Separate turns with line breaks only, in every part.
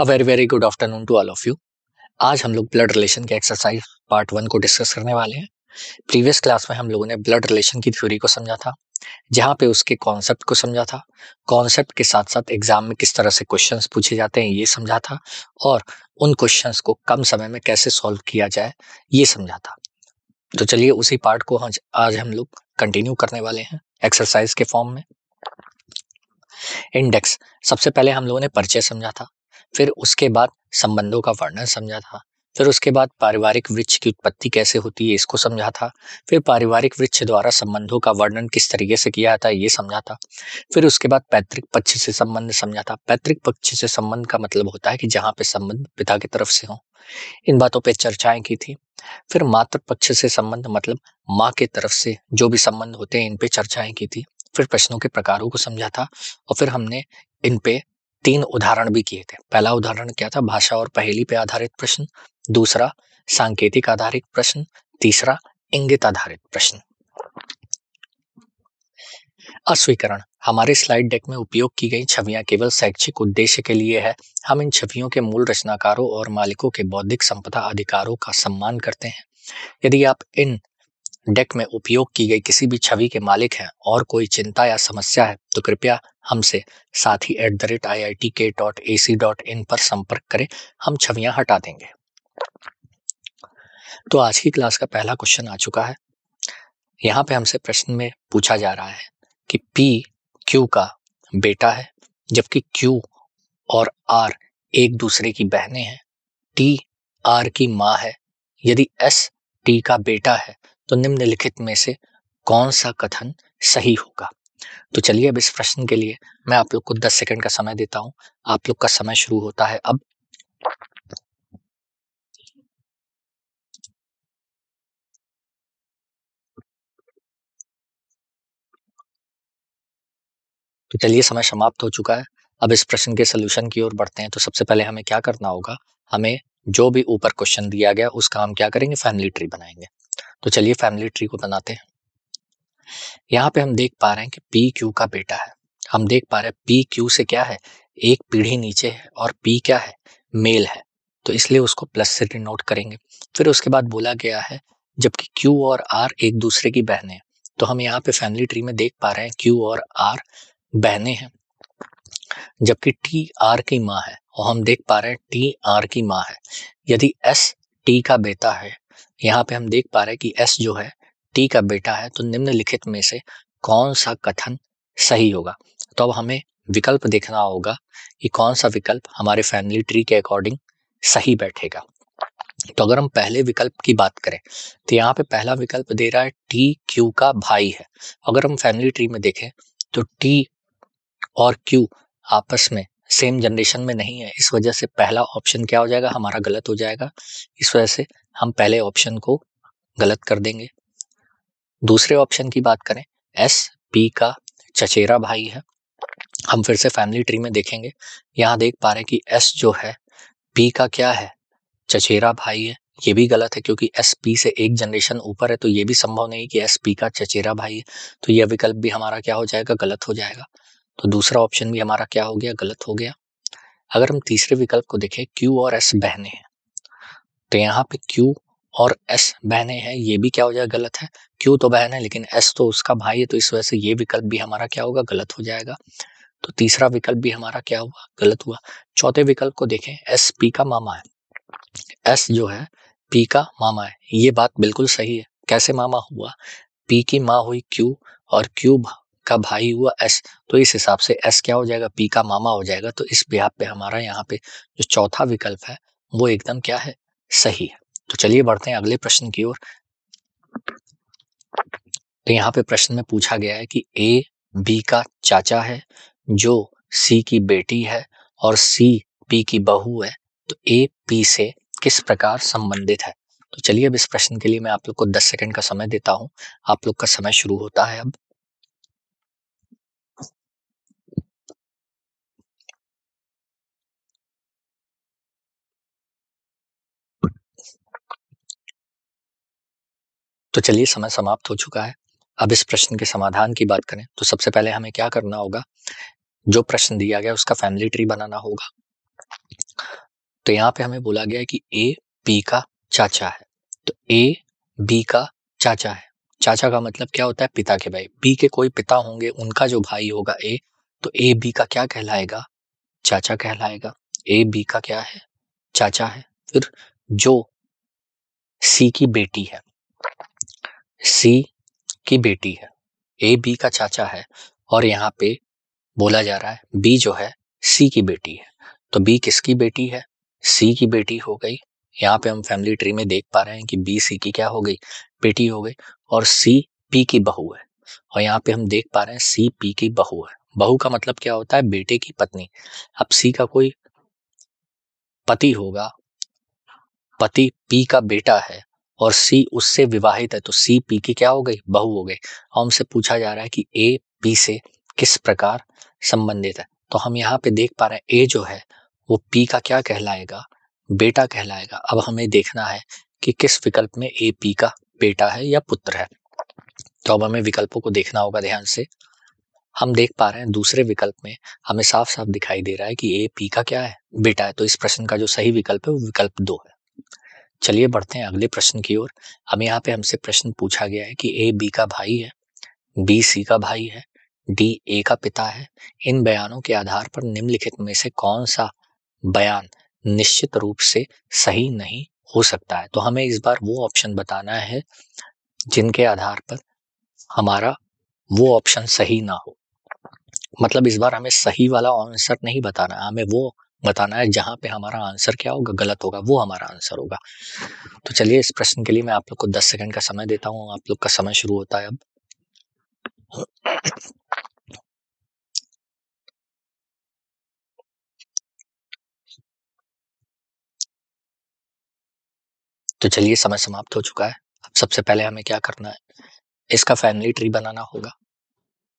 A very very good afternoon to all of you. आज हम लोग ब्लड रिलेशन के एक्सरसाइज पार्ट 1 को डिस्कस करने वाले हैं। प्रीवियस क्लास में हम लोगों ने ब्लड रिलेशन की थ्योरी को समझा था, जहां पे उसके कॉन्सेप्ट को समझा था। कॉन्सेप्ट के साथ साथ एग्जाम में किस तरह से क्वेश्चंस पूछे जाते हैं ये समझा था, और उन क्वेश्चंस को कम समय में कैसे सॉल्व किया जाए ये समझा था। तो चलिए उसी पार्ट को आज हम लोग कंटिन्यू करने वाले हैं एक्सरसाइज के फॉर्म में। इंडेक्स, सबसे पहले हम लोगों ने परिचय समझा था, फिर उसके बाद संबंधों का वर्णन समझा था, फिर उसके बाद पारिवारिक वृक्ष की उत्पत्ति कैसे होती है इसको समझा था, फिर पारिवारिक वृक्ष द्वारा संबंधों का वर्णन किस तरीके से किया जाता है ये समझा था, फिर उसके बाद पैतृक पक्ष से संबंध समझा था। पैतृक पक्ष से संबंध का मतलब होता है कि जहाँ पे संबंध पिता की तरफ से हो, इन बातों पे चर्चाएं की थी। फिर मातृ पक्ष से संबंध मतलब माँ के तरफ से जो भी संबंध होते हैं इन पे चर्चाएं की थी। फिर प्रश्नों के प्रकारों को समझा था, और फिर हमने इन पे 3 उदाहरण भी किए थे। पहला उदाहरण क्या था? भाषा और पहेली पे आधारित प्रश्न, दूसरा सांकेतिक आधारित प्रश्न, तीसरा इंगित आधारित प्रश्न। अस्वीकरण, हमारे स्लाइड डेक में उपयोग की गई छवियां केवल शैक्षिक उद्देश्य के लिए है। हम इन छवियों के मूल रचनाकारों और मालिकों के बौद्धिक संपदा अधिकारों का सम्मान करते हैं। यदि आप इन डेक में उपयोग की गई किसी भी छवि के मालिक हैं और कोई चिंता या समस्या है तो कृपया हमसे sathi@iitk.ac.in पर संपर्क करें, हम छवियां हटा देंगे। तो आज की क्लास का पहला क्वेश्चन आ चुका है। यहाँ पे हमसे प्रश्न में पूछा जा रहा है कि P Q का बेटा है, जबकि Q और R एक दूसरे की बहनें हैं। T R की माँ है। यदि S T का बेटा है तो निम्नलिखित में से कौन सा कथन सही होगा? तो चलिए अब इस प्रश्न के लिए मैं आप लोग को 10 सेकंड का समय देता हूं। आप लोग का समय शुरू होता है अब। तो चलिए समय समाप्त हो चुका है। अब इस प्रश्न के सोल्यूशन की ओर बढ़ते हैं। तो सबसे पहले हमें क्या करना होगा? हमें जो भी ऊपर क्वेश्चन दिया गया उसका हम क्या करेंगे? फैमिली ट्री बनाएंगे। तो चलिए फैमिली ट्री को बनाते हैं। यहाँ पे हम देख पा रहे हैं कि पी क्यू का बेटा है। हम देख पा रहे हैं पी क्यू से क्या है, एक पीढ़ी नीचे है, और पी क्या है, मेल है, तो इसलिए उसको प्लस से डिनोट करेंगे। फिर उसके बाद बोला गया है जबकि क्यू और आर एक दूसरे की बहनें हैं, तो हम यहाँ पे फैमिली ट्री में देख पा रहे हैं क्यू और आर बहनें हैं, जबकि टी आर की माँ है, और हम देख पा रहे हैं टी आर की माँ है। यदि एस टी का बेटा है, यहाँ पे हम देख पा रहे हैं कि एस जो है टी का बेटा है, तो निम्नलिखित में से कौन सा कथन सही होगा? तो अब हमें विकल्प देखना होगा कि कौन सा विकल्प हमारे फैमिली ट्री के अकॉर्डिंग सही बैठेगा। तो अगर हम पहले विकल्प की बात करें तो यहाँ पे पहला विकल्प दे रहा है टी क्यू का भाई है। अगर हम फैमिली ट्री में देखें तो टी और क्यू आपस में सेम जनरेशन में नहीं है, इस वजह से पहला ऑप्शन क्या हो जाएगा? हमारा गलत हो जाएगा। इस वजह से हम पहले ऑप्शन को गलत कर देंगे। दूसरे ऑप्शन की बात करें, एस पी का चचेरा भाई है। हम फिर से फैमिली ट्री में देखेंगे, यहाँ देख पा रहे हैं कि एस जो है पी का क्या है, चचेरा भाई है। ये भी गलत है क्योंकि एस पी से एक जनरेशन ऊपर है, तो ये भी संभव नहीं कि एस पी का चचेरा भाई है, तो यह विकल्प भी हमारा क्या हो जाएगा? गलत हो जाएगा। तो दूसरा ऑप्शन भी हमारा क्या हो गया? गलत हो गया। अगर हम तीसरे विकल्प को देखें, क्यू और एस बहनें हैं, तो यहाँ पे क्यू और एस बहनें हैं, ये भी क्या हो जाएगा? गलत है। क्यू तो बहन है लेकिन एस तो उसका भाई है, तो इस वजह से ये विकल्प भी हमारा क्या होगा? गलत हो जाएगा। तो तीसरा विकल्प भी हमारा क्या हुआ? गलत हुआ। चौथे विकल्प को देखें, एस पी का मामा है। एस जो है पी का मामा है, ये बात बिल्कुल सही है। कैसे मामा हुआ? पी की माँ हुई क्यू और क्यू का भाई हुआ एस, तो इस हिसाब से एस क्या हो जाएगा? पी का मामा हो जाएगा। तो इस बिहाफ पे हमारा यहाँ पे जो चौथा विकल्प है वो एकदम क्या है? सही है। तो चलिए बढ़ते हैं अगले प्रश्न की ओर। तो यहाँ पे प्रश्न में पूछा गया है कि ए बी का चाचा है, जो सी की बेटी है, और सी पी की बहू है, तो ए पी से किस प्रकार संबंधित है? तो चलिए अब इस प्रश्न के लिए मैं आप लोग को 10 सेकंड का समय देता हूं। आप लोग का समय शुरू होता है अब। तो चलिए समय समाप्त हो चुका है। अब इस प्रश्न के समाधान की बात करें तो सबसे पहले हमें क्या करना होगा? जो प्रश्न दिया गया उसका फैमिली ट्री बनाना होगा। तो यहाँ पे हमें बोला गया है कि ए बी का चाचा है। तो ए बी का चाचा है। चाचा का मतलब क्या होता है? पिता के भाई। बी के कोई पिता होंगे, उनका जो भाई होगा ए, तो ए बी का क्या कहलाएगा? चाचा कहलाएगा। ए बी का क्या है? चाचा है। फिर जो सी की बेटी है, सी की बेटी है, ए बी का चाचा है, और यहाँ पे बोला जा रहा है बी जो है सी की बेटी है। तो बी किसकी बेटी है? सी की बेटी हो गई। यहाँ पे हम फैमिली ट्री में देख पा रहे हैं कि बी सी की क्या हो गई? बेटी हो गई। और सी पी की बहू है। और यहाँ पे हम देख पा रहे हैं सी पी की बहू है। बहू का मतलब क्या होता है? बेटे की पत्नी। अब सी का कोई पति होगा, पति पी का बेटा है, और सी उससे विवाहित है, तो सी पी की क्या हो गई? बहू हो गई। और हमसे पूछा जा रहा है कि ए पी से किस प्रकार संबंधित है। तो हम यहाँ पे देख पा रहे हैं ए जो है वो पी का क्या कहलाएगा? बेटा कहलाएगा। अब हमें देखना है कि किस विकल्प में ए पी का बेटा है या पुत्र है। तो अब हमें विकल्पों को देखना होगा ध्यान से। हम देख पा रहे हैं दूसरे विकल्प में हमें साफ साफ दिखाई दे रहा है कि ए पी का क्या है? बेटा है। तो इस प्रश्न का जो सही विकल्प है वो विकल्प 2 है। चलिए बढ़ते हैं अगले प्रश्न की ओर। हम यहाँ पे हमसे प्रश्न पूछा गया है कि ए बी का भाई है, बी सी का भाई है, डी ए का पिता है। इन बयानों के आधार पर निम्नलिखित में से कौन सा बयान निश्चित रूप से सही नहीं हो सकता है? तो हमें इस बार वो ऑप्शन बताना है जिनके आधार पर हमारा वो ऑप्शन सही ना हो। मतलब इस बार हमें सही वाला आंसर नहीं बताना है, हमें वो बताना है जहां पे हमारा आंसर क्या होगा? गलत होगा, वो हमारा आंसर होगा। तो चलिए इस प्रश्न के लिए मैं आप लोग को 10 सेकंड का समय देता हूँ। आप लोग का समय शुरू होता है अब। तो चलिए समय समाप्त हो चुका है। अब सबसे पहले हमें क्या करना है? इसका फैमिली ट्री बनाना होगा।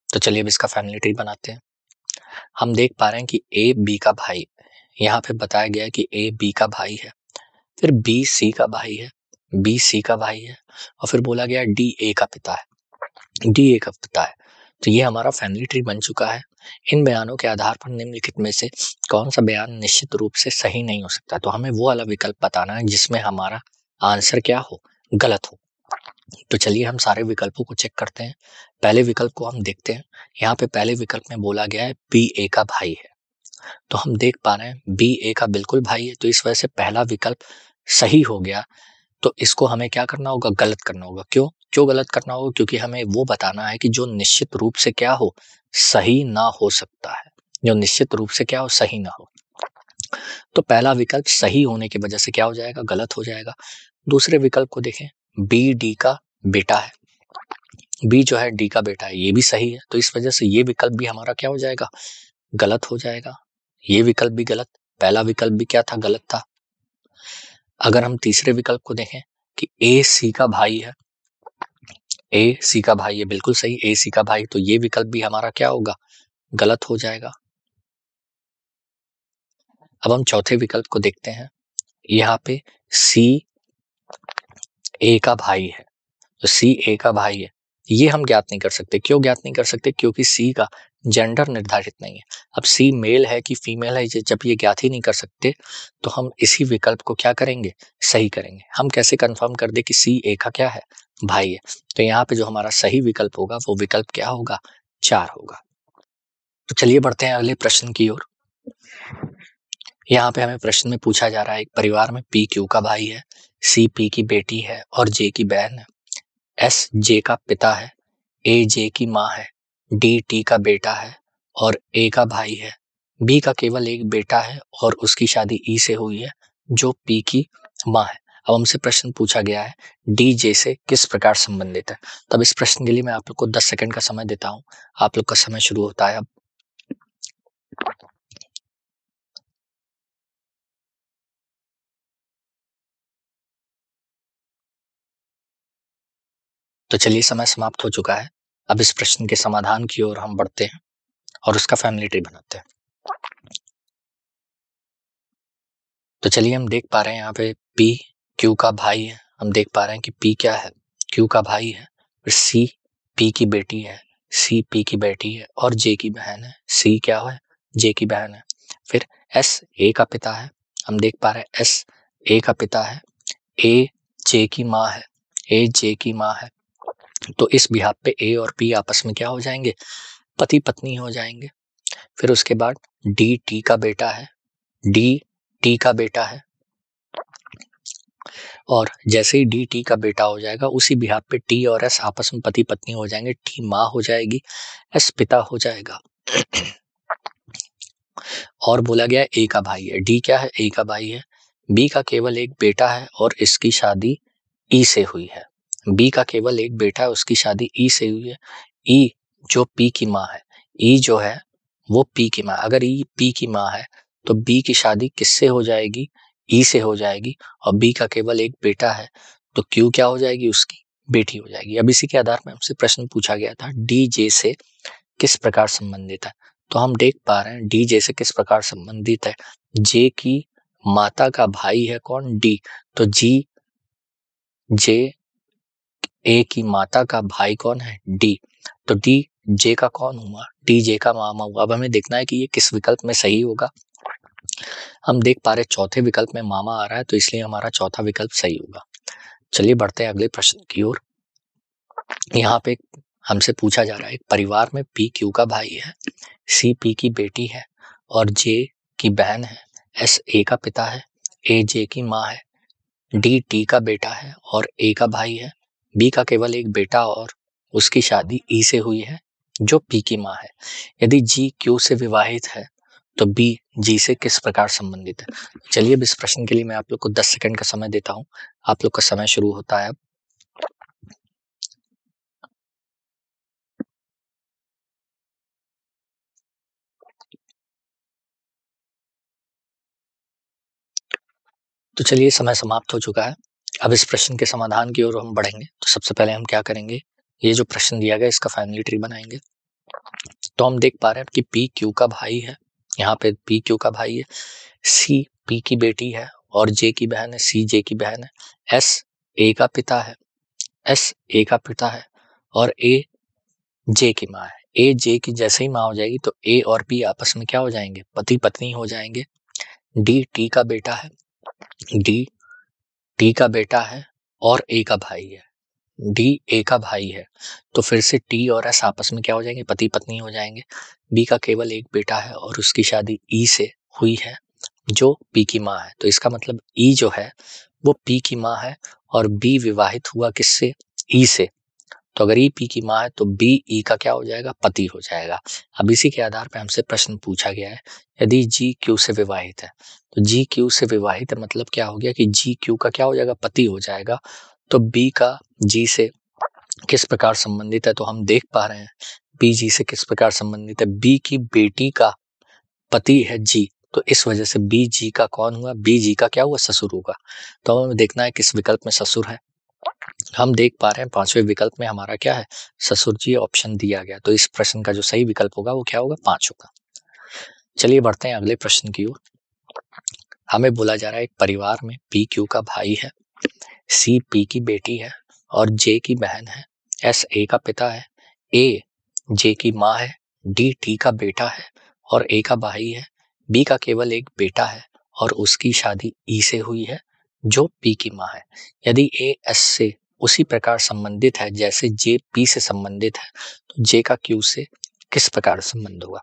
तो चलिए अब इसका फैमिली ट्री बनाते हैं। हम देख पा रहे हैं कि ए बी का भाई, यहाँ पे बताया गया है कि ए बी का भाई है, फिर बी सी का भाई है, बी सी का भाई है, और फिर बोला गया डी ए का पिता है, डी ए का पिता है। तो ये हमारा फैमिली ट्री बन चुका है। इन बयानों के आधार पर निम्नलिखित में से कौन सा बयान निश्चित रूप से सही नहीं हो सकता? तो हमें वो वाला विकल्प बताना है जिसमें हमारा आंसर क्या हो? गलत हो। तो चलिए हम सारे विकल्पों को चेक करते हैं। पहले विकल्प को हम देखते हैं। यहाँ पे पहले विकल्प में बोला गया है बी ए का भाई है। तो हम देख पा रहे हैं बी ए का बिल्कुल भाई है, तो इस वजह से पहला विकल्प सही हो गया। तो इसको हमें क्या करना होगा? गलत करना होगा। क्यों क्यों गलत करना होगा? क्योंकि हमें वो बताना है कि जो निश्चित रूप से क्या हो? सही ना हो सकता है। जो निश्चित रूप से क्या हो? सही ना हो। तो पहला विकल्प सही होने की वजह से क्या हो जाएगा? गलत हो जाएगा। दूसरे विकल्प को देखें, बी डी का बेटा है, बी जो है डी का बेटा है, ये भी सही है। तो इस वजह से ये विकल्प भी हमारा क्या हो जाएगा? गलत हो जाएगा। ये विकल्प भी गलत। पहला विकल्प भी क्या था? गलत था। अगर हम तीसरे विकल्प को देखें कि ए सी का भाई है, ए सी का भाई है, बिल्कुल सही, ए सी का भाई, तो ये विकल्प भी हमारा क्या होगा? गलत हो जाएगा। अब हम चौथे विकल्प को देखते हैं। यहाँ पे सी ए का भाई है, तो सी ए का भाई है, ये हम ज्ञात नहीं कर सकते। क्यों ज्ञात नहीं कर सकते? क्योंकि सी का जेंडर निर्धारित नहीं है। अब सी मेल है कि फीमेल है, जब ये ज्ञात ही नहीं कर सकते तो हम इसी विकल्प को क्या करेंगे? सही करेंगे। हम कैसे कंफर्म कर दे कि सी ए का क्या है? भाई है। तो यहाँ पे जो हमारा सही विकल्प होगा वो विकल्प क्या होगा? 4 होगा। तो चलिए बढ़ते हैं अगले प्रश्न की ओर। यहाँ पे हमें प्रश्न में पूछा जा रहा है, एक परिवार में पी क्यू का भाई है, सी पी की बेटी है और जे की बहन है, एस जे का पिता है, ए जे की माँ है, डी टी का बेटा है और ए का भाई है, बी का केवल एक बेटा है और उसकी शादी ई से हुई है जो पी की माँ है। अब हमसे प्रश्न पूछा गया है डी जे से किस प्रकार संबंधित है। तब इस प्रश्न के लिए मैं आप लोग को 10 सेकंड का समय देता हूँ। आप लोग का समय शुरू होता है अब। तो चलिए समय समाप्त हो चुका है। अब इस प्रश्न के समाधान की ओर हम बढ़ते हैं और उसका फैमिली ट्री बनाते हैं। तो चलिए हम देख पा रहे हैं यहाँ पे पी क्यू का भाई है। हम देख पा रहे हैं कि पी क्या है? क्यू का भाई है। फिर सी पी की बेटी है, सी पी की बेटी है और जे की बहन है, सी क्या है? जे की बहन है। फिर एस ए का पिता है, हम देख पा रहे हैं एस ए का पिता है, ए जे की माँ है, ए जे की माँ है। तो इस बिहाफ पे ए और पी आपस में क्या हो जाएंगे? पति पत्नी हो जाएंगे। फिर उसके बाद डी टी का बेटा है, डी टी का बेटा है, और जैसे ही डी टी का बेटा हो जाएगा उसी बिहाफ पे टी और एस आपस में पति पत्नी हो जाएंगे। टी माँ हो जाएगी, एस पिता हो जाएगा। और बोला गया ए का भाई है, डी क्या है? ए का भाई है। बी का केवल एक बेटा है और इसकी शादी ई से हुई है। बी का केवल एक बेटा है, उसकी शादी ई से हुई है। ई जो पी की माँ है, ई जो है वो पी की माँ। अगर ई पी की माँ है तो बी की शादी किससे हो जाएगी? ई से हो जाएगी। और बी का केवल एक बेटा है तो क्यू क्या हो जाएगी? उसकी बेटी हो जाएगी। अब इसी के आधार पर हमसे प्रश्न पूछा गया था डी जे से किस प्रकार संबंधित है। तो हम देख पा रहे हैं डी जे से किस प्रकार संबंधित है। जे की माता का भाई है कौन? डी। तो जी जे ए की माता का भाई कौन है? डी। तो डी जे का कौन हुआ? डी जे का मामा हुआ। अब हमें देखना है कि ये किस विकल्प में सही होगा। हम देख पा रहे चौथे विकल्प में मामा आ रहा है, तो इसलिए हमारा चौथा विकल्प सही होगा। चलिए बढ़ते हैं अगले प्रश्न की ओर। यहाँ पे हमसे पूछा जा रहा है एक परिवार में पी क्यू का भाई है, सी पी की बेटी है और जे की बहन है। एस ए का पिता है, ए जे की माँ है, डी टी का बेटा है और ए का भाई है। बी का केवल एक बेटा और उसकी शादी ई से हुई है जो पी की माँ है। यदि जी क्यू से विवाहित है तो बी जी से किस प्रकार संबंधित है। चलिए अब इस प्रश्न के लिए मैं आप लोग को 10 सेकंड का समय देता हूँ। आप लोग का समय शुरू होता है अब। तो चलिए समय समाप्त हो चुका है। अब इस प्रश्न के समाधान की ओर हम बढ़ेंगे। तो सबसे पहले हम क्या करेंगे, ये जो प्रश्न दिया गया इसका फैमिली ट्री बनाएंगे। तो हम देख पा रहे हैं कि पी क्यू का भाई है, यहाँ पे पी क्यू का भाई है, सी पी की बेटी है और जे की बहन है, सी जे की बहन है, एस ए का पिता है, एस ए का पिता है और ए जे की माँ है। ए जे की जैसे ही माँ हो जाएगी तो ए और पी आपस में क्या हो जाएंगे? पति पत्नी हो जाएंगे। डी टी का बेटा है, डी टी का बेटा है और ए का भाई है, डी ए का भाई है। तो फिर से टी और एस आपस में क्या हो जाएंगे? पति पत्नी हो जाएंगे। बी का केवल एक बेटा है और उसकी शादी ई से हुई है जो पी की माँ है। तो इसका मतलब ई जो है वो पी की माँ है और बी विवाहित हुआ किससे? ई से। तो अगर ई पी की माँ है तो बी ई का क्या हो जाएगा? पति हो जाएगा। अब इसी के आधार पर हमसे प्रश्न पूछा गया है यदि जी क्यू से विवाहित है। तो जी क्यू से विवाहित है मतलब क्या हो गया कि जी क्यू का क्या हो जाएगा? पति हो जाएगा। तो बी का जी से किस प्रकार संबंधित है? तो हम देख पा रहे हैं बी जी से किस प्रकार संबंधित है। बी की बेटी का पति है जी, तो इस वजह से बी जी का कौन हुआ? बी जी का क्या हुआ? ससुर होगा। तो हमें देखना है किस विकल्प में ससुर है। हम देख पा रहे हैं पांचवें विकल्प में हमारा क्या है? ससुर जी ऑप्शन दिया गया। तो इस प्रश्न का जो सही विकल्प होगा वो क्या होगा? 5 होगा। चलिए बढ़ते हैं अगले प्रश्न की ओर। हमें बोला जा रहा है एक परिवार में पी क्यू का भाई है, सी पी की बेटी है और जे की बहन है, एस ए का पिता है, ए जे की माँ है, डी टी का बेटा है और ए का भाई है। बी का केवल एक बेटा है और उसकी शादी ई से हुई है जो पी की माँ है। यदि ए एस से उसी प्रकार संबंधित है जैसे जे पी से संबंधित है तो जे का क्यू से किस प्रकार संबंध होगा।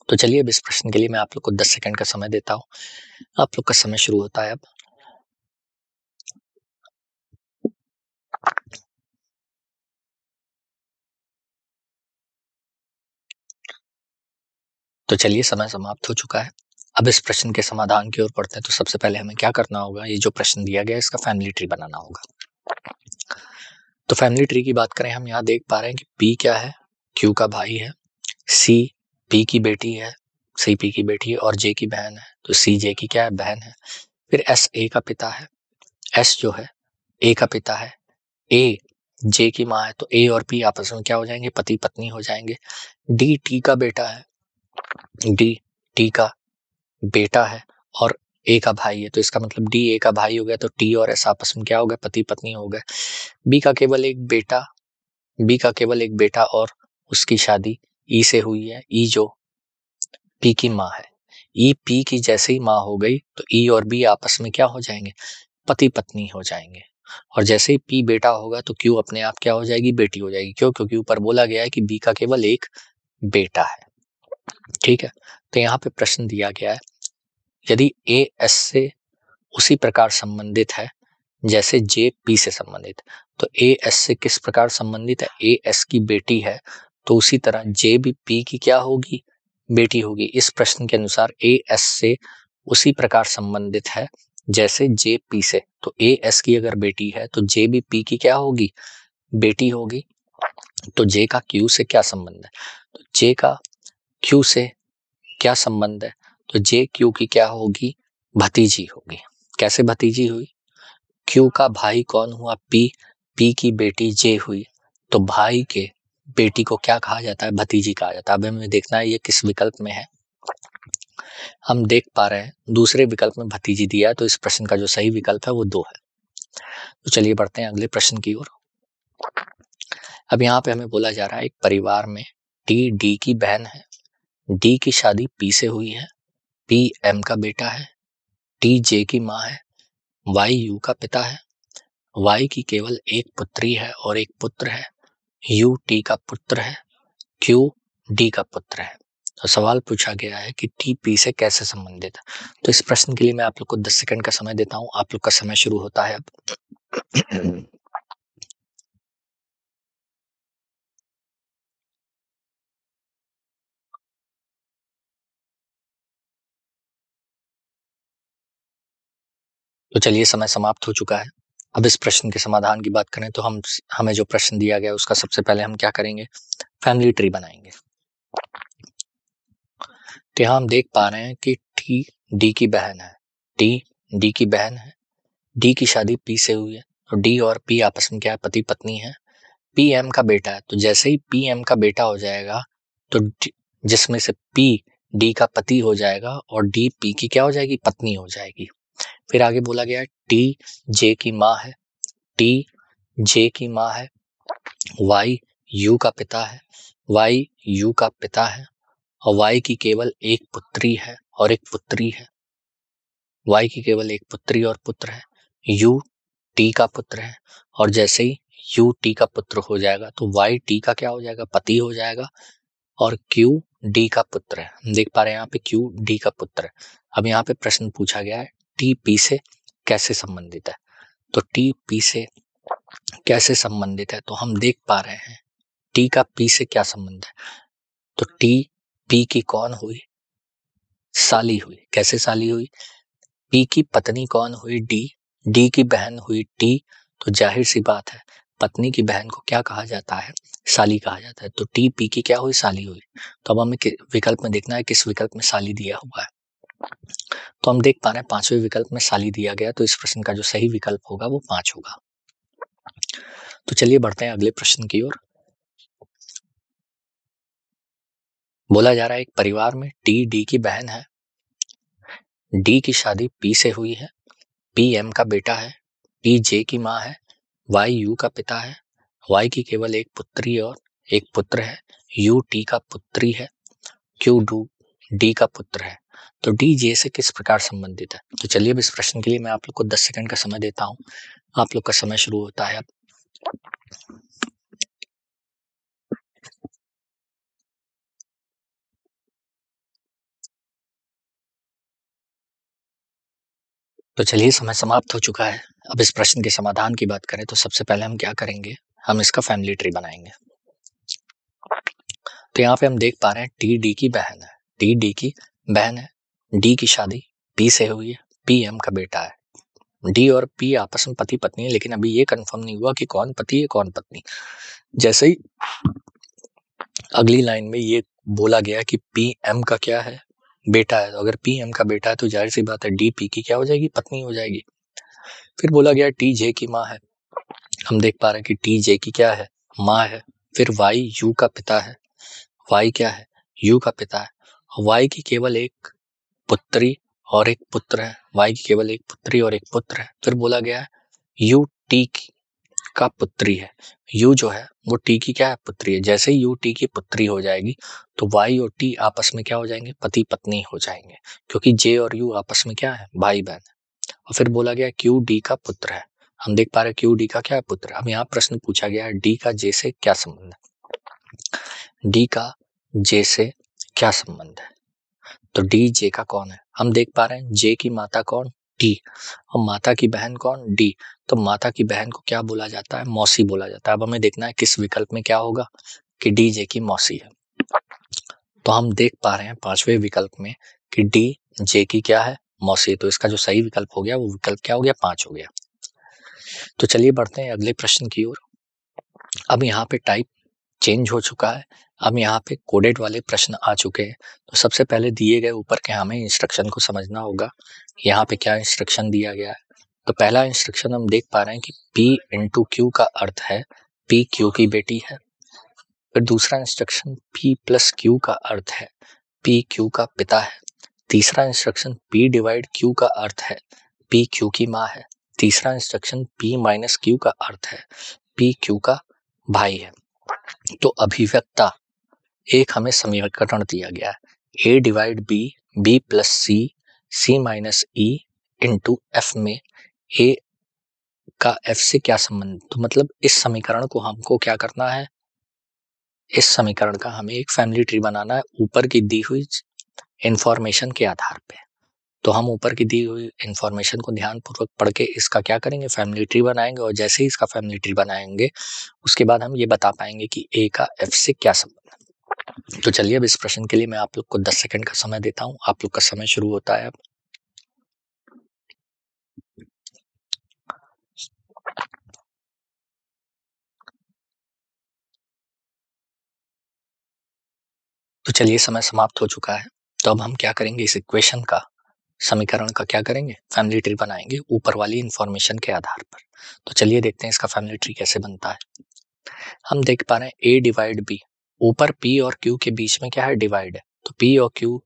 तो चलिए अब इस प्रश्न के लिए मैं आप लोग को 10 सेकंड का समय देता हूँ। आप लोग का समय शुरू होता है अब। तो चलिए समय समाप्त हो चुका है। अब इस प्रश्न के समाधान की ओर बढ़ते हैं। तो सबसे पहले हमें क्या करना होगा, ये जो प्रश्न दिया गया है इसका फैमिली ट्री बनाना होगा। तो फैमिली ट्री की बात करें, हम यहाँ देख पा रहे हैं कि पी क्या है? क्यू का भाई है, सी पी की बेटी है, सी पी की बेटी है और जे की बहन है, तो सी जे की क्या है? बहन है। फिर एस ए का पिता है, एस जो है ए का पिता है, ए जे की माँ है, तो ए और पी आपस में क्या हो जाएंगे? पति पत्नी हो जाएंगे। डी टी का बेटा है, डी टी का बेटा है और ए का भाई है, तो इसका मतलब डी ए का भाई हो गया, तो टी और एस आपस में क्या हो गए? पति पत्नी हो गए। बी का केवल एक बेटा, बी का केवल एक बेटा और उसकी शादी ई से हुई है, ई जो पी की माँ है, ई पी की जैसे ही माँ हो गई तो ई और बी आपस में क्या हो जाएंगे, पति पत्नी हो जाएंगे। और जैसे ही पी बेटा होगा तो क्यू अपने आप क्या हो जाएगी, बेटी हो जाएगी। क्यों? क्योंकि ऊपर बोला गया है कि बी का केवल एक बेटा है। ठीक है, तो यहाँ पे प्रश्न दिया गया है, यदि ए एस से उसी प्रकार संबंधित है जैसे जे पी से संबंधित, तो ए एस से किस प्रकार संबंधित है, ए एस की बेटी है, तो उसी तरह जे भी पी की क्या होगी, बेटी होगी। इस प्रश्न के अनुसार ए एस से उसी प्रकार संबंधित है जैसे जे पी से, तो ए एस की अगर बेटी है तो जे भी पी की क्या होगी, बेटी होगी। तो जे का क्यू से क्या संबंध है, तो जे का क्यू से क्या संबंध है, तो जे क्यू की क्या होगी, भतीजी होगी। कैसे भतीजी हुई, क्यू का भाई कौन हुआ, पी, पी की बेटी जे हुई, तो भाई के बेटी को क्या कहा जाता है, भतीजी कहा जाता है। अब हमें देखना है ये किस विकल्प में है। हम देख पा रहे हैं दूसरे विकल्प में भतीजी दिया है, तो इस प्रश्न का जो सही विकल्प है वो 2 है। तो चलिए बढ़ते हैं अगले प्रश्न की ओर। अब यहाँ पे हमें बोला जा रहा है एक परिवार में टी डी की बहन है, डी की शादी पी से हुई है, पी एम का बेटा है, टी जे की माँ है, वाई यू का पिता है, वाई की केवल एक पुत्री है और एक पुत्र है, यू टी का पुत्र है, क्यू डी का पुत्र है। तो सवाल पूछा गया है कि टी पी से कैसे संबंधित है। तो इस प्रश्न के लिए मैं आप लोग को 10 सेकंड का समय देता हूं। आप लोग का समय शुरू होता है अब। तो चलिए समय समाप्त हो चुका है। अब इस प्रश्न के समाधान की बात करें तो हमें जो प्रश्न दिया गया उसका सबसे पहले हम क्या करेंगे, फैमिली ट्री बनाएंगे। तो यहाँ हम देख पा रहे हैं कि टी डी की बहन है, टी डी की बहन है, डी की शादी पी से हुई है, तो डी और पी आपस में क्या है, पति पत्नी है। पी एम का बेटा है, तो जैसे ही पी एम का बेटा हो जाएगा तो जिसमें से पी डी का पति हो जाएगा और डी पी की क्या हो जाएगी, पत्नी हो जाएगी। फिर आगे बोला गया टी जे की माँ है, टी जे की माँ है, वाई यू का पिता है, वाई यू का पिता है और वाई की केवल एक पुत्री है और एक पुत्री है, वाई की केवल एक पुत्री और पुत्र है, यू टी का पुत्र है और जैसे ही यू टी का पुत्र हो जाएगा तो वाई टी का क्या हो जाएगा, पति हो जाएगा और क्यू डी का पुत्र है। हम देख पा रहे हैं यहाँ पे क्यू डी का पुत्र है। अब यहाँ पे प्रश्न पूछा गया है टी पी से कैसे संबंधित है, तो टी पी से कैसे संबंधित है, तो हम देख पा रहे हैं टी का पी से क्या संबंध है, तो टी पी की कौन हुई, साली हुई। कैसे साली हुई, पी की पत्नी कौन हुई, डी, डी की बहन हुई टी, तो जाहिर सी बात है पत्नी की बहन को क्या कहा जाता है, साली कहा जाता है। तो टी पी की क्या हुई, साली हुई। तो अब हमें विकल्प में देखना है किस विकल्प में साली दिया हुआ है। तो हम देख पा रहे हैं 5वें विकल्प में साली दिया गया, तो इस प्रश्न का जो सही विकल्प होगा वो 5 होगा। तो चलिए बढ़ते हैं अगले प्रश्न की ओर। बोला जा रहा है एक परिवार में टी डी की बहन है, डी की शादी पी से हुई है, पी एम का बेटा है, टी जे की माँ है, वाई यू का पिता है, वाई की केवल एक पुत्री और एक पुत्र है, यू टी का पुत्री है, क्यू डी का पुत्र है। तो डी जे से किस प्रकार संबंधित है। तो चलिए अब इस प्रश्न के लिए मैं आप लोग को 10 सेकंड का समय देता हूँ। आप लोग का समय शुरू होता है अब। तो चलिए समय समाप्त हो चुका है। अब इस प्रश्न के समाधान की बात करें तो सबसे पहले हम क्या करेंगे, हम इसका फैमिली ट्री बनाएंगे। तो यहाँ पे हम देख पा रहे हैं टी डी की बहन है, टी डी की बहन है, डी की शादी पी से हुई है, पी एम का बेटा है। डी और पी आपस में पति पत्नी है, लेकिन अभी ये कंफर्म नहीं हुआ कि कौन पति है कौन पत्नी। जैसे ही अगली लाइन में ये बोला गया कि पी एम का क्या है, बेटा है, तो अगर पी एम का बेटा है तो जाहिर सी बात है डी पी की क्या हो जाएगी, पत्नी हो जाएगी। फिर बोला गया टी जे की माँ है, हम देख पा रहे हैं कि टी जे की क्या है, माँ है। फिर वाई यू का पिता है, वाई क्या है, यू का पिता है। वाई की केवल एक पुत्री और एक पुत्र है, वाई की केवल एक पुत्री और एक पुत्र है। फिर बोला गया है यू टी की का पुत्री है, यू जो है वो टी की क्या है, पुत्री है। जैसे ही यू टी की पुत्री हो जाएगी तो वाई और टी आपस में क्या हो जाएंगे, पति पत्नी हो जाएंगे, क्योंकि जे और यू आपस में क्या है, भाई बहन है। और फिर बोला गया क्यू डी का पुत्र है, हम देख पा रहे हैं क्यू डी का क्या है, पुत्र। अब यहाँ प्रश्न पूछा गया है डी का जे से क्या संबंध है, डी का जे से क्या संबंध है, तो डी जे का कौन है, हम देख पा रहे हैं जे की माता कौन, टी, और माता की बहन कौन, डी। तो माता की बहन को क्या बोला जाता है, मौसी बोला जाता है। अब हमें देखना है किस विकल्प में क्या होगा, कि डी जे की मौसी है। तो हम देख पा रहे हैं पांचवें विकल्प में कि डी जे की क्या है, मौसी है। तो इसका जो सही विकल्प हो गया वो विकल्प क्या हो गया, 5 हो गया। तो चलिए बढ़ते हैं अगले प्रश्न की ओर। अब यहाँ पे टाइप चेंज हो चुका है, अब यहाँ पे कोडेड वाले प्रश्न आ चुके हैं। तो सबसे पहले दिए गए ऊपर के हमें इंस्ट्रक्शन को समझना होगा। यहाँ पे क्या इंस्ट्रक्शन दिया गया है, तो पहला इंस्ट्रक्शन हम देख पा रहे हैं कि P इंटू क्यू का अर्थ है P क्यू की बेटी है। फिर दूसरा इंस्ट्रक्शन P प्लस क्यू का अर्थ है P क्यू का पिता है। तीसरा इंस्ट्रक्शन P डिवाइड क्यू का अर्थ है P क्यू की माँ है। तीसरा इंस्ट्रक्शन P माइनस क्यू का अर्थ है P क्यू का भाई है। तो अभिव्यक्ता एक हमें समीकरण दिया गया है A divide B, B plus C, C minus E into F में A का F से क्या संबंध। तो मतलब इस समीकरण को हमको क्या करना है, इस समीकरण का हमें एक फैमिली ट्री बनाना है ऊपर की दी हुई इंफॉर्मेशन के आधार पे। तो हम ऊपर की दी हुई इंफॉर्मेशन को ध्यानपूर्वक पढ़ के इसका क्या करेंगे, फैमिली ट्री बनाएंगे। और जैसे ही इसका फैमिली ट्री बनाएंगे उसके बाद हम ये बता पाएंगे कि A का F से क्या संबंध है। तो चलिए अब इस प्रश्न के लिए मैं आप लोग को 10 सेकंड का समय देता हूं। आप लोग का समय शुरू होता है अब। तो चलिए समय समाप्त हो चुका है। तो अब हम क्या करेंगे, इस इक्वेशन का, समीकरण का क्या करेंगे, फैमिली ट्री बनाएंगे ऊपर वाली इंफॉर्मेशन के आधार पर। तो चलिए देखते हैं इसका फैमिली ट्री कैसे बनता है। हम देख पा रहे हैं A डिवाइड B, ऊपर P और Q के बीच में क्या है, डिवाइड है। तो P और Q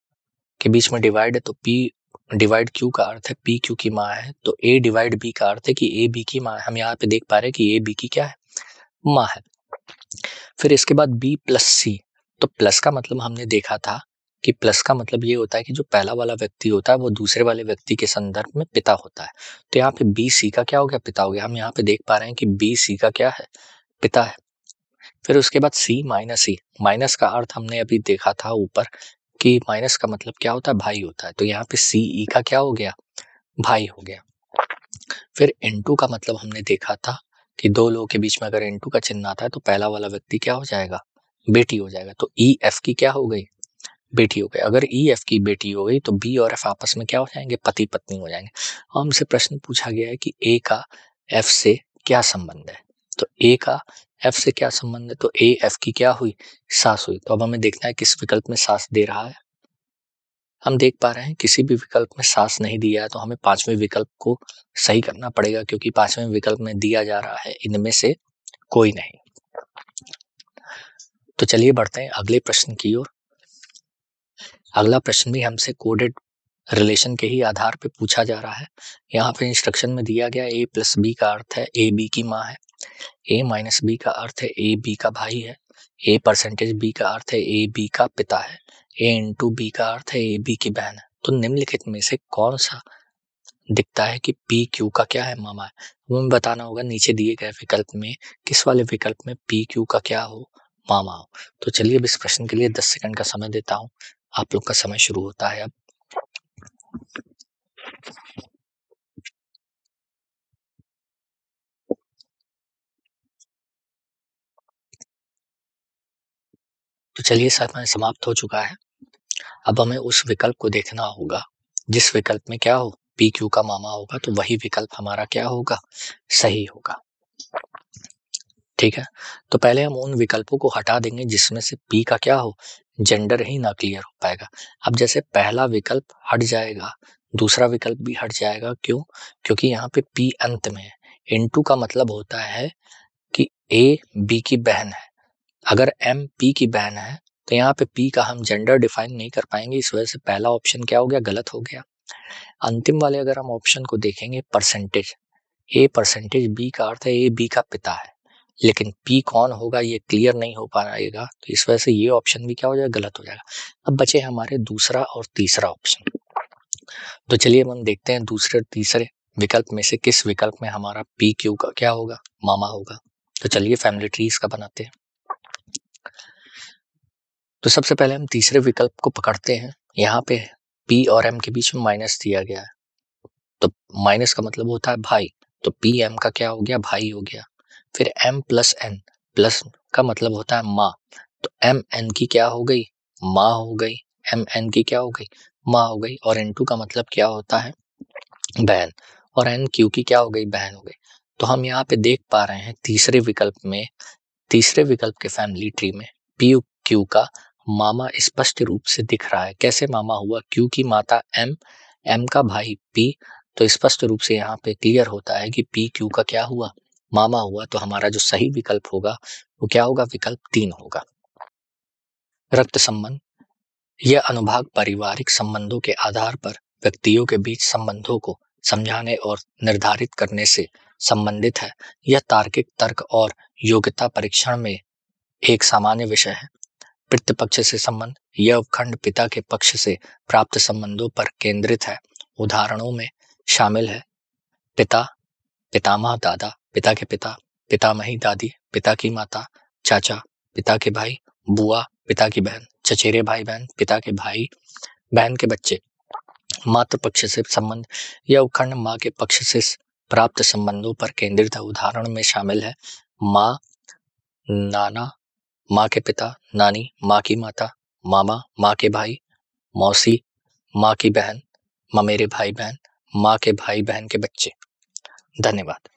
के बीच में डिवाइड है, तो P डिवाइड Q का अर्थ है P Q की माँ है। तो A डिवाइड B का अर्थ है कि A B की माँ है। हम यहाँ पे देख पा रहे हैं कि A B की क्या है, माँ है। फिर इसके बाद B प्लस C, तो प्लस का मतलब हमने देखा था कि प्लस का मतलब ये होता है कि जो पहला वाला व्यक्ति होता है वो दूसरे वाले व्यक्ति के संदर्भ में पिता होता है। तो यहाँ पे बी सी का क्या हो गया, पिता हो गया। हम यहाँ पे देख पा रहे हैं कि बी सी का क्या है, पिता है। फिर उसके बाद सी माइनस ई, माइनस का अर्थ हमने अभी देखा था ऊपर कि माइनस का मतलब क्या होता है, भाई होता है। तो यहाँ पे सी ई का क्या हो गया, भाई हो गया। फिर इनटू का मतलब हमने देखा था कि दो लोगों के बीच में अगर इनटू का चिन्ह आता है तो पहला वाला व्यक्ति क्या हो जाएगा, बेटी हो जाएगा। तो ई एफ की क्या हो गई, बेटी हो गई। अगर ई एफ की बेटी हो गई तो बी और एफ आपस में क्या हो जाएंगे, पति पत्नी हो जाएंगे। हमसे प्रश्न पूछा गया है कि ए का एफ से क्या संबंध है। तो ए का एफ से क्या संबंध है, तो ए एफ की क्या हुई, सास हुई। तो अब हमें देखना है किस विकल्प में सास दे रहा है। हम देख पा रहे हैं किसी भी विकल्प में सास नहीं दिया है, तो हमें पांचवें विकल्प को सही करना पड़ेगा, क्योंकि पांचवें विकल्प में दिया जा रहा है इनमें से कोई नहीं। तो चलिए बढ़ते हैं अगले प्रश्न की ओर। अगला प्रश्न भी हमसे कोडेड रिलेशन के ही आधार पे पूछा जा रहा है। यहाँ पे इंस्ट्रक्शन में दिया गया ए प्लस बी का अर्थ है ए बी की माँ है। ए माइनस बी का अर्थ है ए बी का भाई है। ए परसेंटेज बी का अर्थ है ए बी का पिता है। ए इंटू बी का अर्थ है ए बी की बहन है। तो निम्नलिखित में से कौन सा दिखता है कि पी क्यू का क्या है, मामा है। हमें बताना होगा नीचे दिए गए विकल्प में किस वाले विकल्प में पी क्यू का क्या हो, मामा हो। तो चलिए अब इस प्रश्न के लिए 10 सेकंड का समय देता हूँ। आप लोग का समय शुरू होता है अब। तो चलिए समय समाप्त हो चुका है। अब हमें उस विकल्प को देखना होगा जिस विकल्प में क्या हो, पी क्यू का मामा होगा। तो वही विकल्प हमारा क्या होगा, सही होगा। ठीक है, तो पहले हम उन विकल्पों को हटा देंगे जिसमें से पी का क्या हो, जेंडर ही ना क्लियर हो पाएगा। अब जैसे पहला विकल्प हट जाएगा, दूसरा विकल्प भी हट जाएगा। क्यों, क्योंकि यहाँ पे पी अंत में है। इनटू का मतलब होता है कि ए बी की बहन है। अगर एम पी की बहन है तो यहाँ पे पी का हम जेंडर डिफाइन नहीं कर पाएंगे, इस वजह से पहला ऑप्शन क्या हो गया, गलत हो गया। अंतिम वाले अगर हम ऑप्शन को देखेंगे परसेंटेज, ए परसेंटेज बी का अर्थ है ए बी का पिता है, लेकिन पी कौन होगा ये क्लियर नहीं हो पाएगा, तो इस वजह से ये ऑप्शन भी क्या हो जाएगा, गलत हो जाएगा। अब बचे हमारे दूसरा और तीसरा ऑप्शन। तो चलिए हम देखते हैं दूसरे और तीसरे विकल्प में से किस विकल्प में हमारा पी क्यू का क्या होगा, मामा होगा। तो चलिए फैमिली ट्री इसका बनाते हैं। तो सबसे पहले हम तीसरे विकल्प को पकड़ते हैं। यहाँ पे पी और एम के बीच में माइनस दिया गया है, तो माइनस का मतलब होता है भाई, तो पी एम का क्या हो गया, भाई हो गया। फिर एम प्लस एन, प्लस का मतलब होता है माँ, तो एम एन की क्या हो गई, माँ हो गई। एम एन की क्या हो गई, माँ हो गई। और एन टू का मतलब क्या होता है, बहन। और एन क्यू की क्या हो गई, बहन हो गई। तो हम यहाँ पे देख पा रहे हैं तीसरे विकल्प में, तीसरे विकल्प के फैमिली ट्री में पी क्यू का मामा स्पष्ट रूप से दिख रहा है। कैसे मामा हुआ, क्यू की माता एम, एम का भाई पी, तो स्पष्ट रूप से यहाँ पे क्लियर होता है कि पी क्यू का क्या हुआ, मामा हुआ। तो हमारा जो सही विकल्प होगा वो क्या होगा, विकल्प 3 होगा। रक्त संबंध, यह अनुभाग पारिवारिक संबंधों के आधार पर व्यक्तियों के बीच संबंधों को समझाने और निर्धारित करने से संबंधित है। यह तार्किक तर्क और योग्यता परीक्षण में एक सामान्य विषय है। पितृपक्ष से संबंध, यह उपखंड पिता के पक्ष से प्राप्त संबंधों पर केंद्रित है। उदाहरणों में शामिल है पिता, पितामह दादा, पिता के पिता, पितामही दादी, पिता की माता, चाचा, पिता के भाई, बुआ, पिता की बहन, चचेरे भाई बहन, पिता के भाई बहन के बच्चे। मातृ पक्ष से संबंध, यह उपखंड माँ के पक्ष से प्राप्त संबंधों पर केंद्रित है। उदाहरण में शामिल है माँ, नाना, माँ के पिता, नानी, माँ की माता, मामा, माँ के भाई, मौसी, माँ की बहन, ममेरे भाई बहन, माँ के भाई बहन के बच्चे। धन्यवाद।